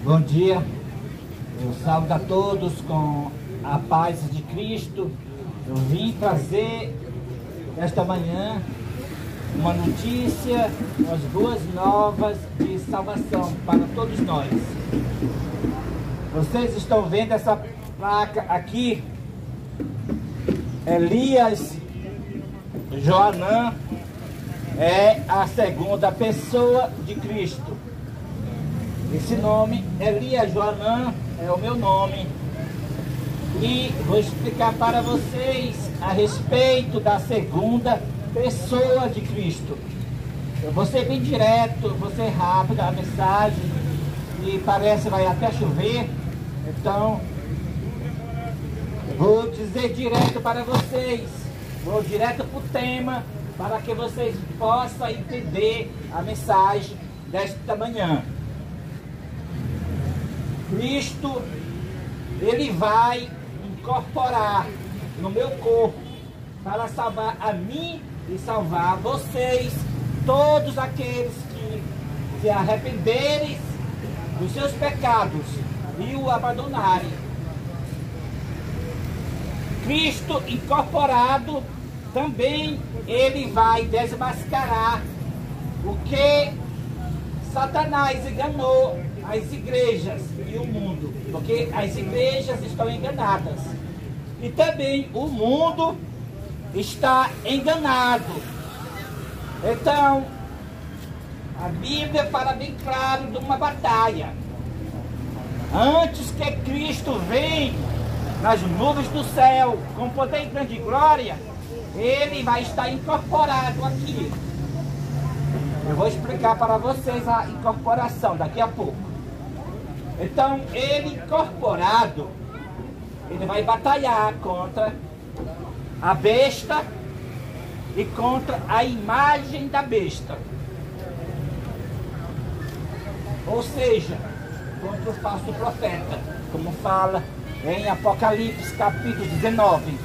Bom dia, eu saúdo a todos com a paz de Cristo. Eu vim trazer esta manhã uma notícia, umas boas novas de salvação para todos nós. Vocês estão vendo essa placa aqui? Elias Joanã é a segunda pessoa de Cristo. Esse nome, Elias Joanã, é o meu nome. E vou explicar para vocês a respeito da segunda pessoa de Cristo. Eu vou ser bem direto, vou ser rápido a mensagem. E parece que vai até chover. Então, vou dizer direto para vocês. Vou direto para o tema, para que vocês possam entender a mensagem desta manhã. Cristo, Ele vai incorporar no meu corpo para salvar a mim e salvar vocês, todos aqueles que se arrependerem dos seus pecados e o abandonarem. Cristo incorporado, também Ele vai desmascarar o que Satanás enganou as igrejas e o mundo, porque as igrejas estão enganadas e também o mundo está enganado. Então, a Bíblia fala bem claro de uma batalha. Antes que Cristo venha nas nuvens do céu com poder e grande glória, Ele vai estar incorporado aqui. Eu vou explicar para vocês a incorporação daqui a pouco. Então, Ele incorporado, Ele vai batalhar contra a besta e contra a imagem da besta. Ou seja, contra o falso profeta, como fala em Apocalipse capítulo 19.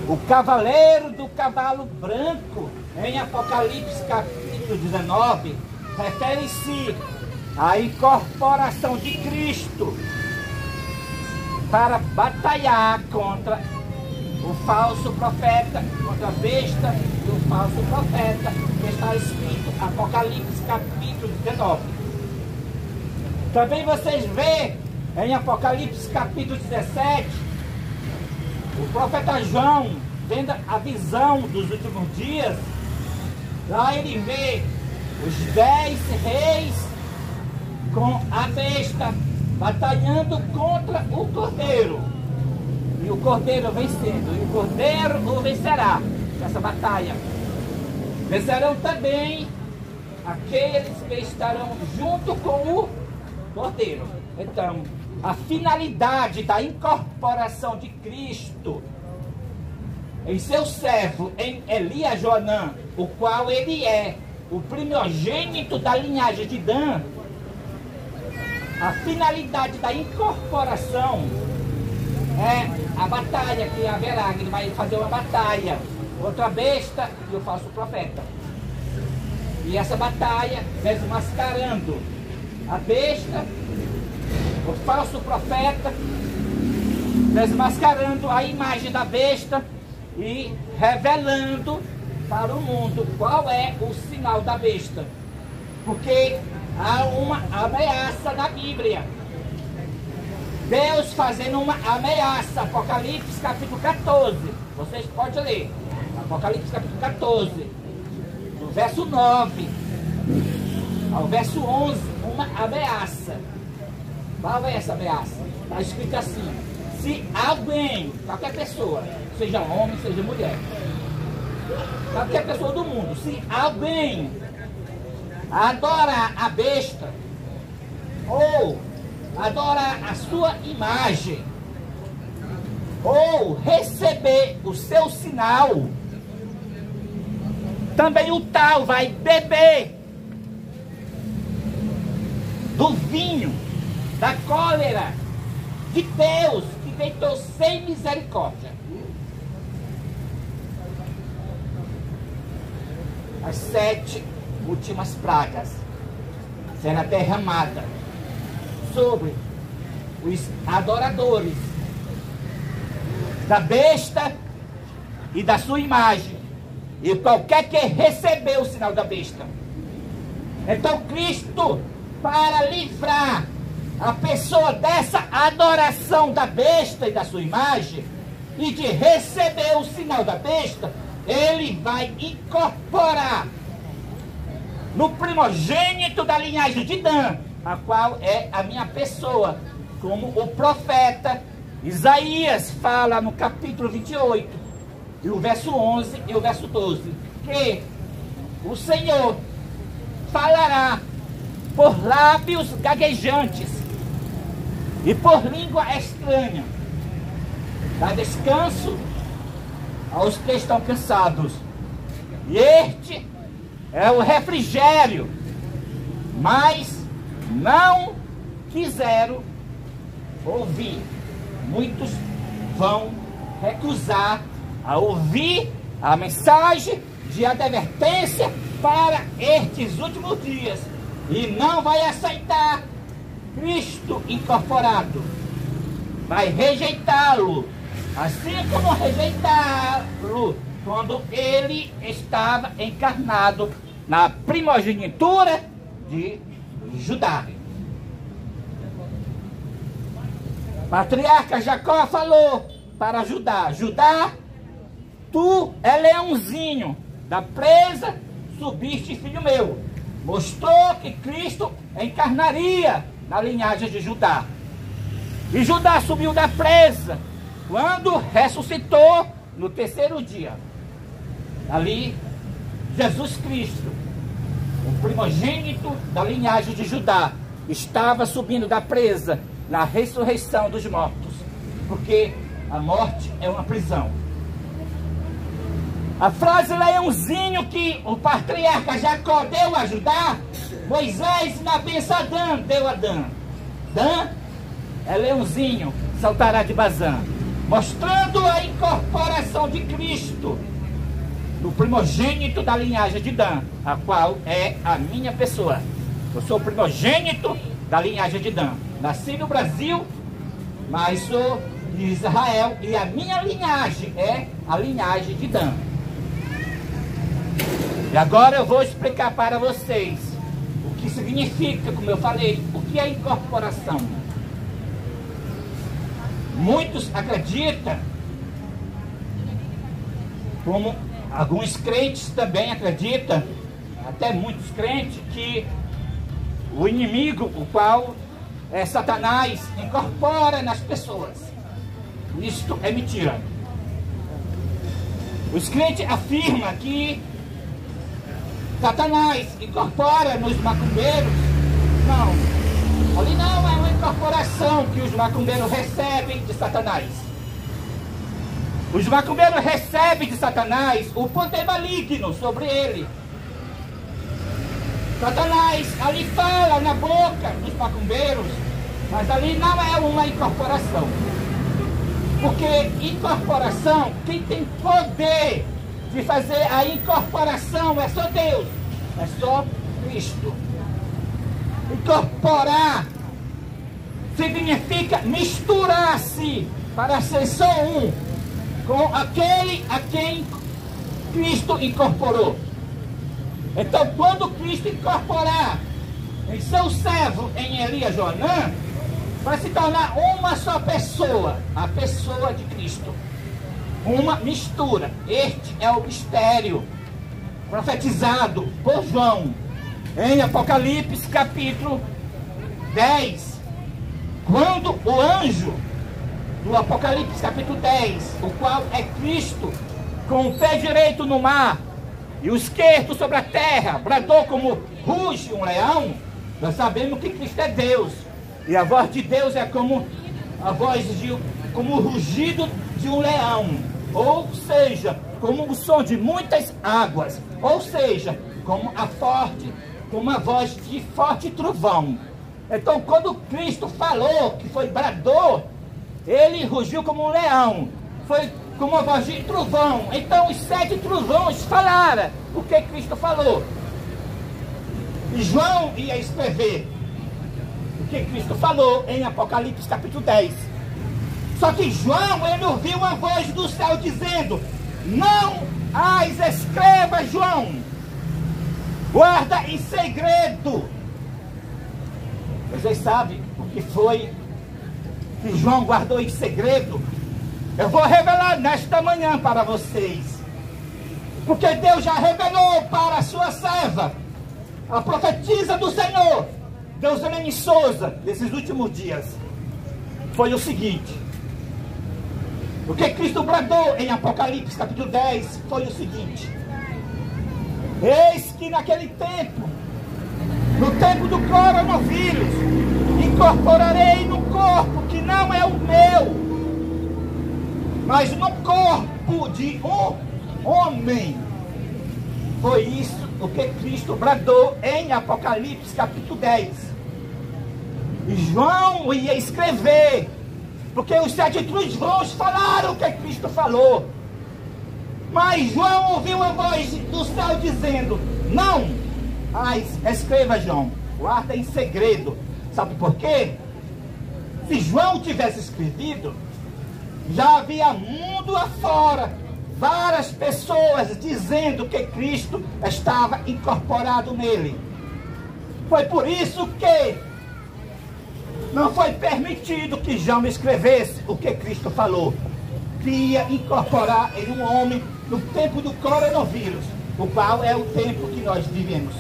O cavaleiro do cavalo branco, em Apocalipse capítulo 19, refere-se à incorporação de Cristo para batalhar contra o falso profeta, contra a besta e o falso profeta, que está escrito em Apocalipse capítulo 19. Também vocês veem em Apocalipse capítulo 17, o profeta João, tendo a visão dos últimos dias, lá ele vê os 10 reis com a besta batalhando contra o cordeiro. E o cordeiro vencendo, e o cordeiro o vencerá nessa batalha. Vencerão também aqueles que estarão junto com o cordeiro. Então, a finalidade da incorporação de Cristo em seu servo, em Elias Joanã, o qual ele é o primogênito da linhagem de Dan, a finalidade da incorporação é a batalha que haverá. Ele vai fazer uma batalha contra a besta e o falso profeta. E essa batalha desmascarando a besta, o falso profeta, desmascarando a imagem da besta e revelando para o mundo qual é o sinal da besta. Porque há uma ameaça na Bíblia. Deus fazendo uma ameaça. Apocalipse capítulo 14. Vocês podem ler. Apocalipse capítulo 14. Do verso 9 ao verso 11. Uma ameaça. Qual é essa ameaça? Está escrito assim: se alguém, qualquer pessoa, seja homem, seja mulher, qualquer pessoa do mundo, se alguém adorar a besta ou adorar a sua imagem ou receber o seu sinal, também o tal vai beber do vinho da cólera de Deus, que deitou sem misericórdia. As 7 últimas pragas será derramada sobre os adoradores da besta e da sua imagem, e qualquer que recebeu o sinal da besta. Então Cristo, para livrar a pessoa dessa adoração da besta e da sua imagem, e de receber o sinal da besta, ele vai incorporar no primogênito da linhagem de Dan, a qual é a minha pessoa, como o profeta Isaías fala no capítulo 28, e o verso 11 e o verso 12, que o Senhor falará por lábios gaguejantes e por língua estranha, dá descanso aos que estão cansados, e este é o refrigério. Mas não quiseram ouvir. Muitos vão recusar a ouvir a mensagem de advertência para estes últimos dias, e não vai aceitar Cristo incorporado. Vai rejeitá-lo, assim como rejeitá-lo quando ele estava encarnado na primogenitura de Judá. Patriarca Jacó falou para Judá: Judá, tu é leãozinho da presa, subiste, filho meu. Mostrou que Cristo encarnaria na linhagem de Judá. E Judá subiu da presa quando ressuscitou no terceiro dia. Ali, Jesus Cristo, o primogênito da linhagem de Judá, estava subindo da presa na ressurreição dos mortos, porque a morte é uma prisão. A frase leãozinho que o patriarca Jacó deu a Judá, Moisés na benção a Dan deu a Dan. Dan é leãozinho, saltará de Bazã, mostrando a incorporação de Cristo no primogênito da linhagem de Dan, a qual é a minha pessoa. Eu sou o primogênito da linhagem de Dan. Nasci no Brasil, mas sou de Israel, e a minha linhagem é a linhagem de Dan. E agora eu vou explicar para vocês o que significa, como eu falei, o que é incorporação. Muitos acreditam, como alguns crentes também acreditam, até muitos crentes, que o inimigo, o qual é Satanás, incorpora nas pessoas. Isto é mentira. Os crentes afirmam que Satanás incorpora nos macumbeiros. Não. Ali não é uma incorporação que os macumbeiros recebem de Satanás. Os macumbeiros recebem de Satanás o poder maligno sobre ele. Satanás ali fala na boca dos macumbeiros, mas ali não é uma incorporação. Porque incorporação, quem tem poder de fazer a incorporação é só Deus, é só Cristo. Incorporar significa misturar-se para ser só um com aquele a quem Cristo incorporou. Então, quando Cristo incorporar em seu servo, em Elias Joanã, vai se tornar uma só pessoa, a pessoa de Cristo. Uma mistura. Este é o mistério profetizado por João em Apocalipse capítulo 10. Quando o anjo do Apocalipse capítulo 10, o qual é Cristo, com o pé direito no mar e o esquerdo sobre a terra, bradou como ruge um leão, nós sabemos que Cristo é Deus. E a voz de Deus é como a voz como o rugido de um leão, ou seja, como o som de muitas águas, ou seja, como a voz de forte trovão. Então, quando Cristo falou, que foi bradou, ele rugiu como um leão, foi como a voz de trovão. Então, os 7 trovões falaram o que Cristo falou. E João ia escrever. que Cristo falou em Apocalipse capítulo 10. Só que João, ele ouviu uma voz do céu dizendo: não as escreva, João, guarda em segredo. Vocês sabem o que foi que João guardou em segredo? Eu vou revelar nesta manhã para vocês, porque Deus já revelou para a sua serva, a profetisa do Senhor, Deuselene Souza, nesses últimos dias. Foi o seguinte: o que Cristo bradou em Apocalipse capítulo 10 foi o seguinte: eis que naquele tempo, no tempo do coronavírus, incorporarei no corpo que não é o meu, mas no corpo de um homem. Foi isso o que Cristo bradou em Apocalipse capítulo 10. E João ia escrever, porque os 7 trunfos falaram o que Cristo falou. Mas João ouviu a voz do céu dizendo: não escreva, João, guarda em segredo. Sabe por quê? Se João tivesse escrevido, já havia mundo afora várias pessoas dizendo que Cristo estava incorporado nele. Foi por isso que não foi permitido que João escrevesse o que Cristo falou, que ia incorporar em um homem no tempo do coronavírus, o qual é o tempo que nós vivemos.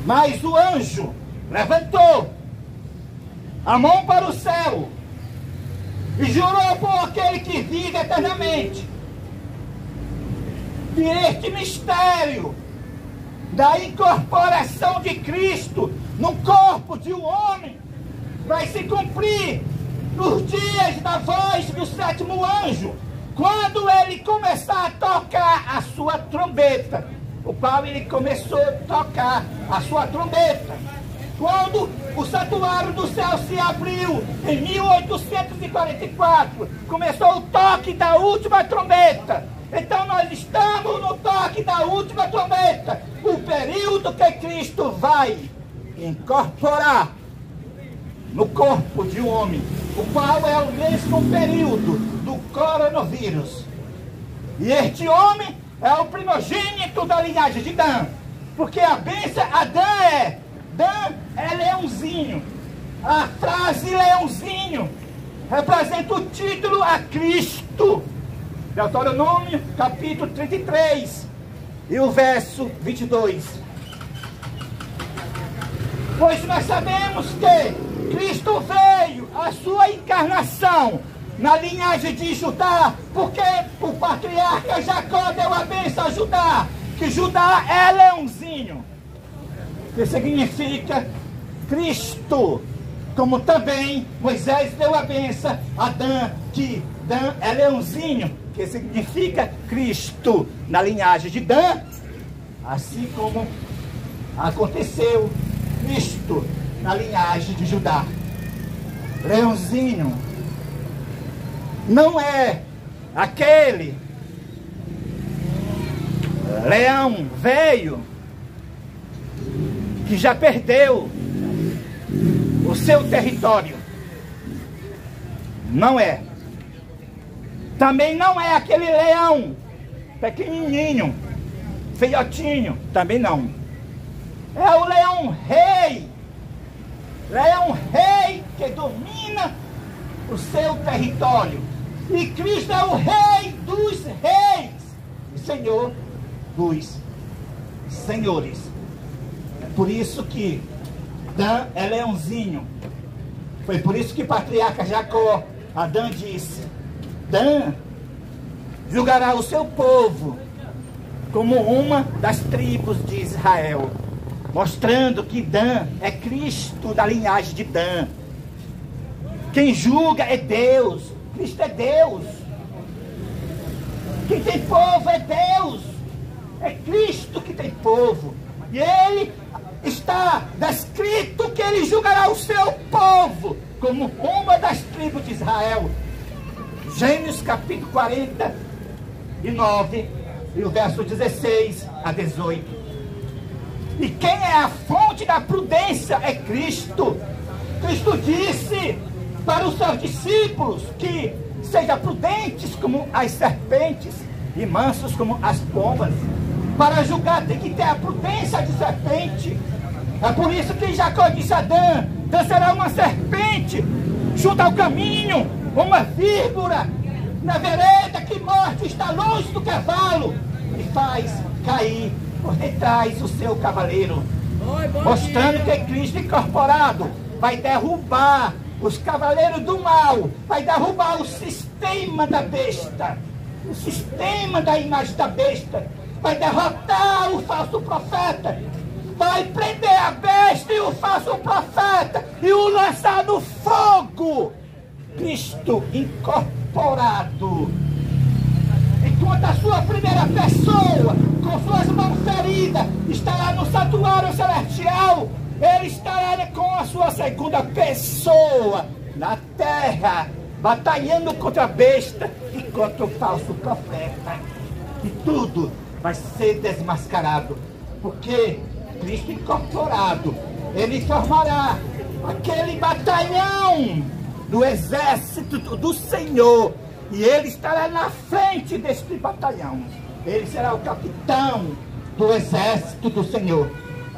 Mas o anjo levantou a mão para o céu e jurou por aquele que vive eternamente que este mistério da incorporação de Cristo no corpo de um homem vai se cumprir nos dias da voz do 7º anjo, quando ele começar a tocar a sua trombeta, o qual ele começou a tocar a sua trombeta quando o santuário do céu se abriu em 1844, começou o toque da última trombeta. Então nós estamos no toque da última trombeta, o período que Cristo vai incorporar no corpo de um homem, o qual é o mesmo período do coronavírus. E este homem é o primogênito da linhagem de Dan, porque a bênção a Dan é leãozinho. A frase leãozinho representa o título a Cristo. Deuteronômio capítulo 33 e o verso 22. Pois nós sabemos que Cristo veio, a sua encarnação, na linhagem de Judá, porque o patriarca Jacó deu a bênção a Judá, que Judá é leãozinho, que significa Cristo, como também Moisés deu a bênção a Dan, que Dan é leãozinho, que significa Cristo, na linhagem de Dan, assim como aconteceu Cristo na linhagem de Judá. Leãozinho não é aquele leão velho que já perdeu o seu território. Não é. Também não é aquele leão pequenininho, feiotinho. Também não. É o leão rei. Leão rei que domina o seu território. E Cristo é o rei dos reis e Senhor dos senhores. É por isso que Dan é leãozinho. Foi por isso que o patriarca Jacó, Adão disse: Dan julgará o seu povo como uma das tribos de Israel, mostrando que Dan é Cristo da linhagem de Dan. Quem julga é Deus. Cristo é Deus. Quem tem povo é Deus. É Cristo que tem povo. E ele está descrito que ele julgará o seu povo como uma das tribos de Israel. Gênesis capítulo 49 e o verso 16 a 18. E quem é a fonte da prudência é Cristo. Cristo disse para os seus discípulos que sejam prudentes como as serpentes e mansos como as pombas. Para julgar tem que ter a prudência de serpente. É por isso que Jacó disse a Adão: Adão será uma serpente junto ao caminho, uma víbora na vereda que morte está longe do cavalo e faz cair por detrás o seu cavaleiro. Mostrando que Cristo incorporado vai derrubar os cavaleiros do mal, vai derrubar o sistema da besta, o sistema da imagem da besta, vai derrotar o falso profeta, vai prender a besta e o falso profeta e o lançar no fogo. Cristo incorporado, enquanto a sua primeira pessoa, com suas mãos feridas, estará no santuário celestial, ele estará com a sua segunda pessoa na terra, batalhando contra a besta e contra o falso profeta. E tudo vai ser desmascarado, porque Cristo incorporado, ele formará aquele batalhão do exército do Senhor, e ele estará na frente deste batalhão. Ele será o capitão do exército do Senhor.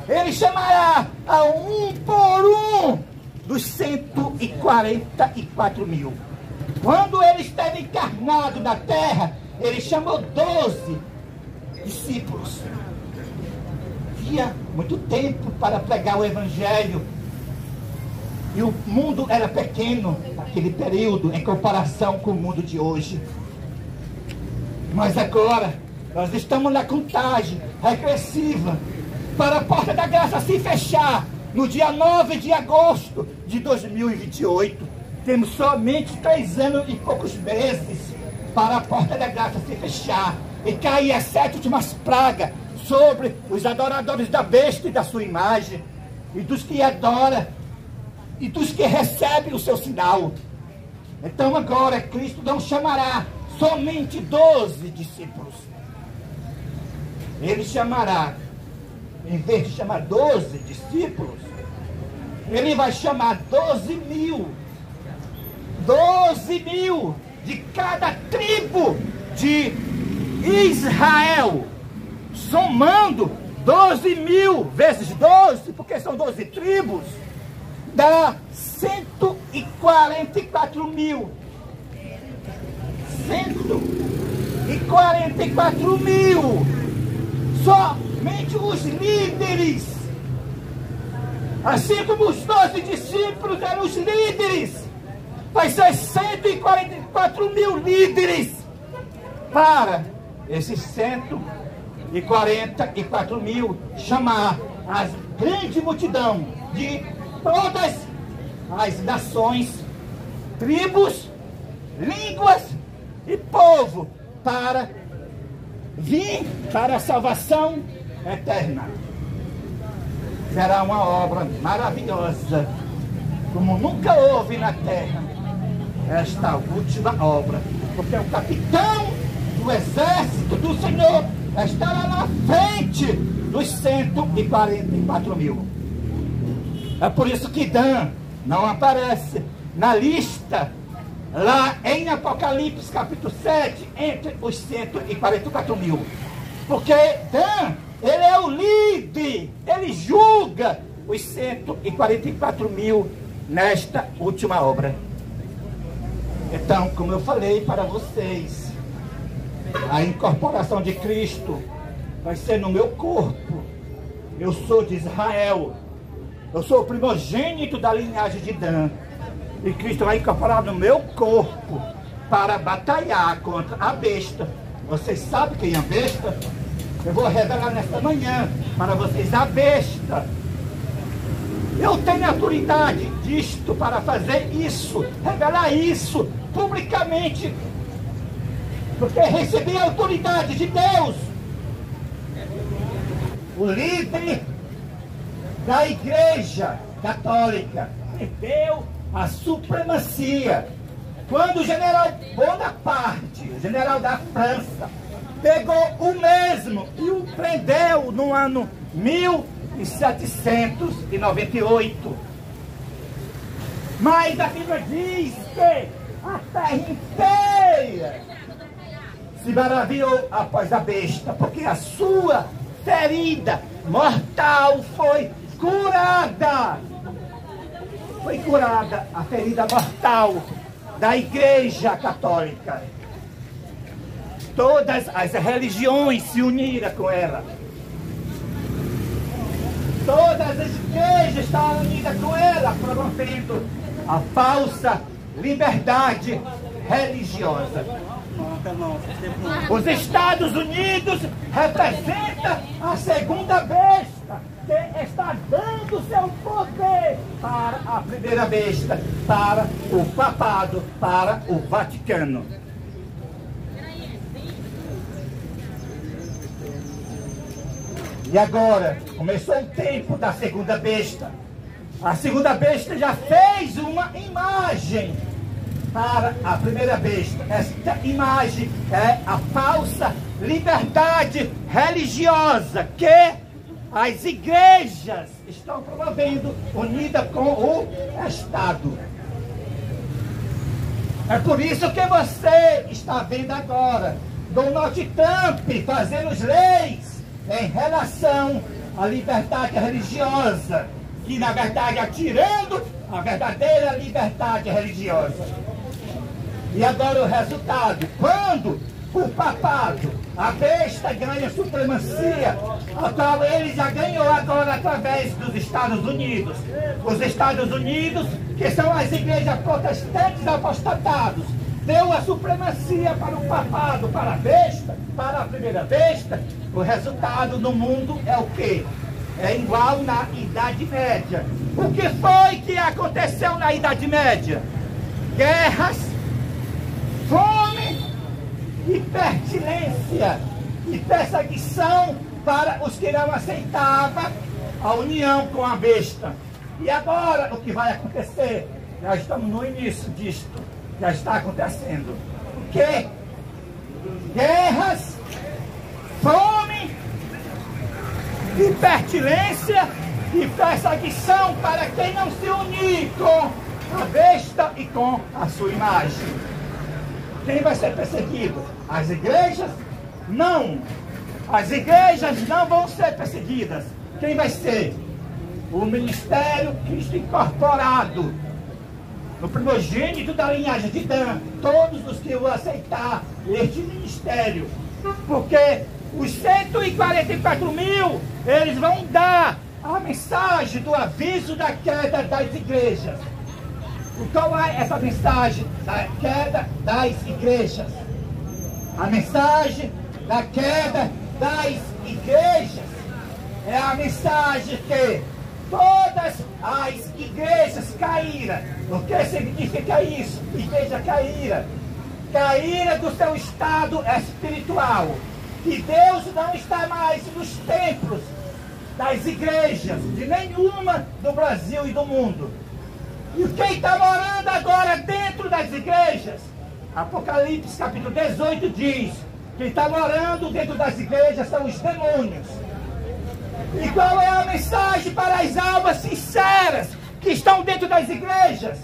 Ele chamará a um por um dos 144 mil. Quando ele esteve encarnado na terra, ele chamou 12 discípulos. Havia muito tempo para pregar o evangelho, e o mundo era pequeno naquele período em comparação com o mundo de hoje. Mas agora nós estamos na contagem regressiva para a porta da graça se fechar no dia 9 de agosto de 2028. Temos somente 3 anos e poucos meses para a porta da graça se fechar e cair as 7 últimas pragas sobre os adoradores da besta e da sua imagem, e dos que adoram e dos que recebem o seu sinal. Então agora Cristo não chamará somente 12 discípulos. Ele chamará, em vez de chamar 12 discípulos, ele vai chamar 12 mil. 12 mil de cada tribo de Israel. Somando 12 mil vezes 12, porque são 12 tribos, dá 144 mil. 144 mil. Somente os líderes. Assim como os 12 discípulos eram os líderes, vai ser 144 mil líderes para esses 144 mil chamar a grande multidão de todas as nações, tribos, línguas e povo para vir para a salvação eterna. Será uma obra maravilhosa, como nunca houve na terra, esta última obra, porque o capitão do exército do Senhor estará na frente dos 144 mil. É por isso que Dan não aparece na lista lá em Apocalipse capítulo 7 entre os 144 mil, porque Dan, ele é o líder, ele julga os 144 mil nesta última obra. Então, como eu falei para vocês, a incorporação de Cristo vai ser no meu corpo. Eu sou de Israel, eu sou o primogênito da linhagem de Dan, e Cristo vai incorporar no meu corpo para batalhar contra a besta. Vocês sabem quem é a besta? Eu vou revelar nesta manhã para vocês a besta. Eu tenho autoridade disto para fazer isso, revelar isso publicamente, porque recebi a autoridade de Deus. O líder da Igreja Católica perdeu a supremacia quando o general Bonaparte, o general da França, pegou o mesmo e o prendeu no ano 1800 1798. Mas a Bíblia diz que a terra inteira se maravilhou após a besta, porque a sua ferida mortal foi curada. Foi curada a ferida mortal da Igreja Católica. Todas as religiões se uniram com ela. Todas as igrejas estão unidas com ela, promovendo a falsa liberdade religiosa. Os Estados Unidos representam a segunda besta, que está dando seu poder para a primeira besta, para o papado, para o Vaticano. E agora, começou o tempo da segunda besta. A segunda besta já fez uma imagem para a primeira besta. Esta imagem é a falsa liberdade religiosa que as igrejas estão promovendo, unida com o Estado. É por isso que você está vendo agora Donald Trump fazendo as leis em relação à liberdade religiosa, que na verdade atirando a verdadeira liberdade religiosa. E agora o resultado, quando o papado, a besta ganha supremacia, a qual ele já ganhou agora através dos Estados Unidos. Os Estados Unidos, que são as igrejas protestantes apostatados, deu a supremacia para o papado, para a besta, para a primeira besta. O resultado no mundo é o quê? É igual na Idade Média. O que foi que aconteceu na Idade Média? Guerras, fome e pestilência e perseguição para os que não aceitavam a união com a besta. E agora o que vai acontecer? Já estamos no início disto. Já está acontecendo. O quê? Guerras, fome e pestilência e perseguição para quem não se unir com a besta e com a sua imagem. Quem vai ser perseguido? As igrejas? Não. As igrejas não vão ser perseguidas. Quem vai ser? O Ministério Cristo Incorporado. O primogênito da linhagem de Dan. Todos os que vão aceitar este ministério. Porque os 144 mil, eles vão dar a mensagem do aviso da queda das igrejas. Qual é essa mensagem da queda das igrejas? A mensagem da queda das igrejas é a mensagem que todas as igrejas caíram. O que significa isso? Igreja caíra. Caíra do seu estado espiritual. E Deus não está mais nos templos das igrejas, de nenhuma do Brasil e do mundo. E quem está morando agora dentro das igrejas? Apocalipse capítulo 18 diz: quem está morando dentro das igrejas são os demônios. E qual é a mensagem para as almas sinceras que estão dentro das igrejas?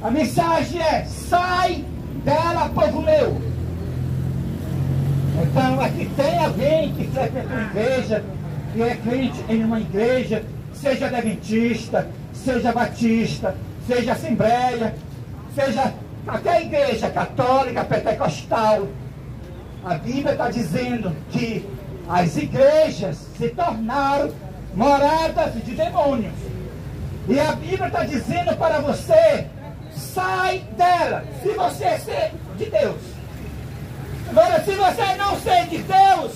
A mensagem é: sai dela, povo meu. Então aqui tem alguém que frequenta uma igreja, que é crente em uma igreja, seja adventista, seja batista, seja assembleia, seja qualquer igreja católica, pentecostal. A Bíblia está dizendo que as igrejas se tornaram moradas de demônios. E a Bíblia está dizendo para você: sai dela, se você ser de Deus. Agora, se você não ser de Deus,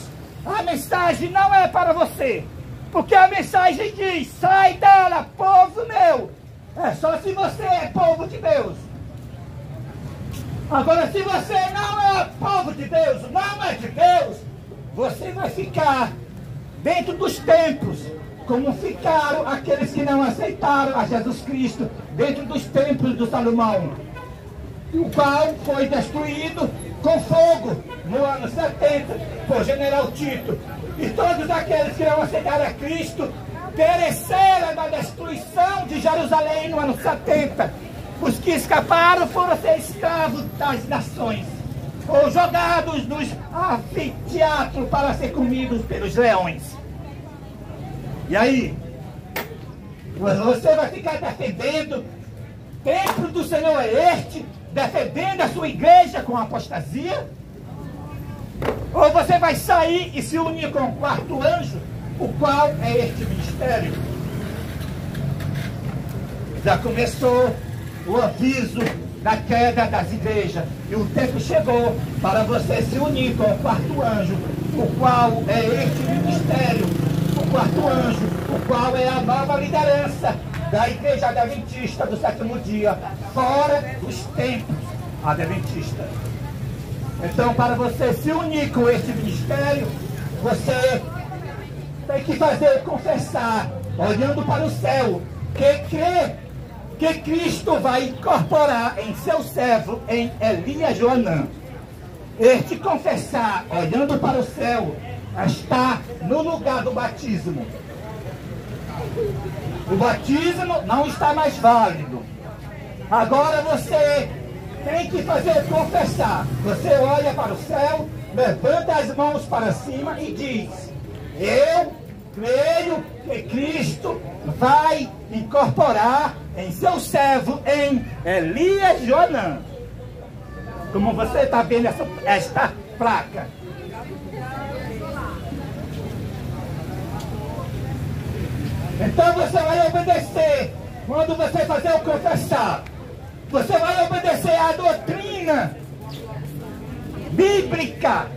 a mensagem não é para você. Porque a mensagem diz: sai dela, povo meu. É só se você é povo de Deus. Agora, se você não é povo de Deus, não é de Deus, você vai ficar dentro dos templos, como ficaram aqueles que não aceitaram a Jesus Cristo, dentro dos templos do Salomão, o qual foi destruído com fogo no ano 70 por General Tito. E todos aqueles que não aceitaram a Cristo pereceram na destruição de Jerusalém no ano 70. Os que escaparam foram ser escravos das nações, ou jogados nos anfiteatros para ser comidos pelos leões. E aí? Você vai ficar defendendo? Templo do Senhor é este? Defendendo a sua igreja com apostasia? Ou você vai sair e se unir com o quarto anjo, o qual é este ministério? Já começou o aviso da queda das igrejas, e o tempo chegou para você se unir com o quarto anjo, o qual é este ministério, o quarto anjo, o qual é a nova liderança da igreja adventista do sétimo dia, fora dos templos adventistas. Então, para você se unir com este ministério, você tem que confessar, olhando para o céu, que Cristo vai incorporar em seu servo, em Elias Joanã. Este confessar, olhando para o céu, está no lugar do batismo. O batismo não está mais válido. Agora você tem que confessar. Você olha para o céu, levanta as mãos para cima e diz: eu creio que Cristo vai incorporar em seu servo, em Elias Joanã. Como você está vendo esta placa. Então você vai obedecer. Quando você fazer o confessar, você vai obedecer à doutrina bíblica,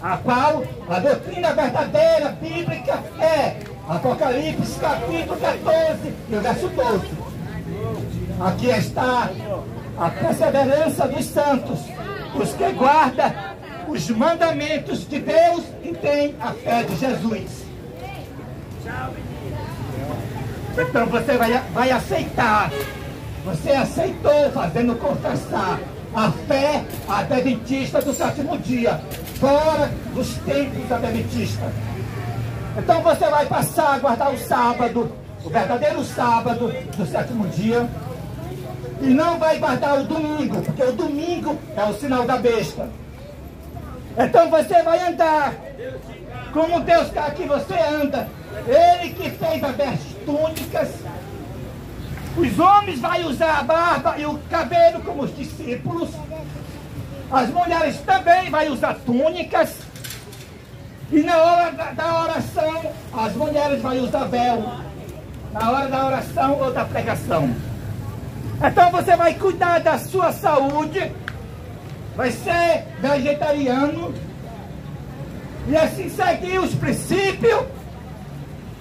a qual a doutrina verdadeira bíblica é Apocalipse capítulo 14 e o verso 12. Aqui está a perseverança dos santos, os que guardam os mandamentos de Deus e têm a fé de Jesus. Então você vai aceitar. Você aceitou, fazendo confessar a fé adventista do sétimo dia, fora dos templos adventistas. Então você vai passar a guardar o sábado, o verdadeiro sábado do sétimo dia, e não vai guardar o domingo, porque o domingo é o sinal da besta. Então você vai andar como Deus quer que você anda. Ele que fez as túnicas. Os homens vão usar a barba e o cabelo como os discípulos. As mulheres também vão usar túnicas. E na hora da oração, as mulheres vão usar véu. Na hora da oração ou da pregação. Então você vai cuidar da sua saúde. Vai ser vegetariano. E assim seguir os princípios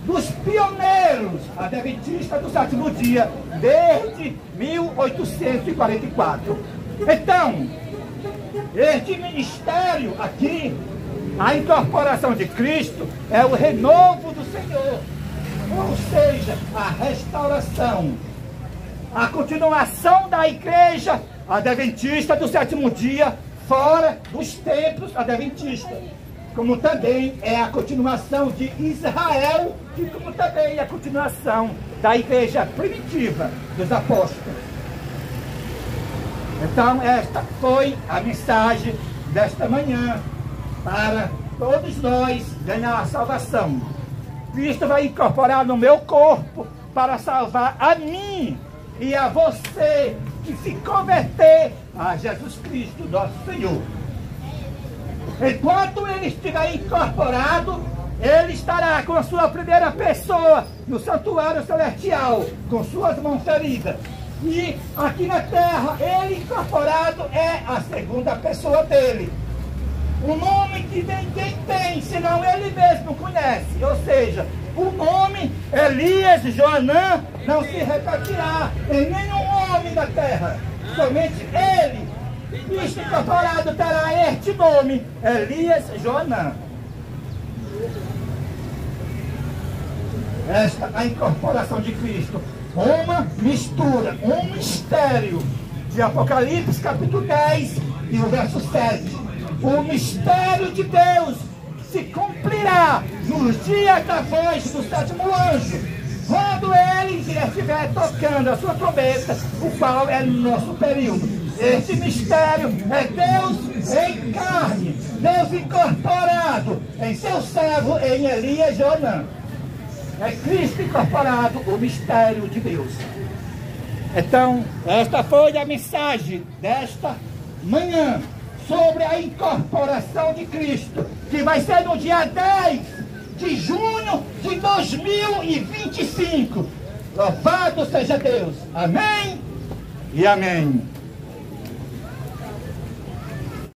dos pioneiros adventistas do sétimo dia, desde 1844. Então, este ministério aqui, a incorporação de Cristo, é o renovo do Senhor, ou seja, a restauração, a continuação da igreja adventista do sétimo dia, fora dos templos adventistas. Como também é a continuação de Israel, e como também é a continuação da igreja primitiva dos apóstolos. Então esta foi a mensagem desta manhã, para todos nós ganhar a salvação. Cristo vai incorporar no meu corpo para salvar a mim e a você que se converter a Jesus Cristo, nosso Senhor. Enquanto ele estiver incorporado, ele estará com a sua primeira pessoa no santuário celestial, com suas mãos feridas. E aqui na terra, ele incorporado é a segunda pessoa dele. Um nome que ninguém tem, senão ele mesmo conhece. Ou seja, o nome Elias Joanã não se repetirá em nenhum homem da terra. Somente ele, Cristo incorporado, terá este nome, Elias Joanã. Esta é a incorporação de Cristo. Uma mistura, um mistério de Apocalipse capítulo 10 e o verso 7. O mistério de Deus se cumprirá nos dias da voz do sétimo anjo, quando ele estiver tocando a sua trombeta, o qual é o nosso período. Esse mistério é Deus em carne, Deus incorporado em seu servo, em Elias e Onã. É Cristo incorporado, o mistério de Deus. Então, esta foi a mensagem desta manhã sobre a incorporação de Cristo, que vai ser no dia 10 de junho de 2025. Louvado seja Deus. Amém e amém.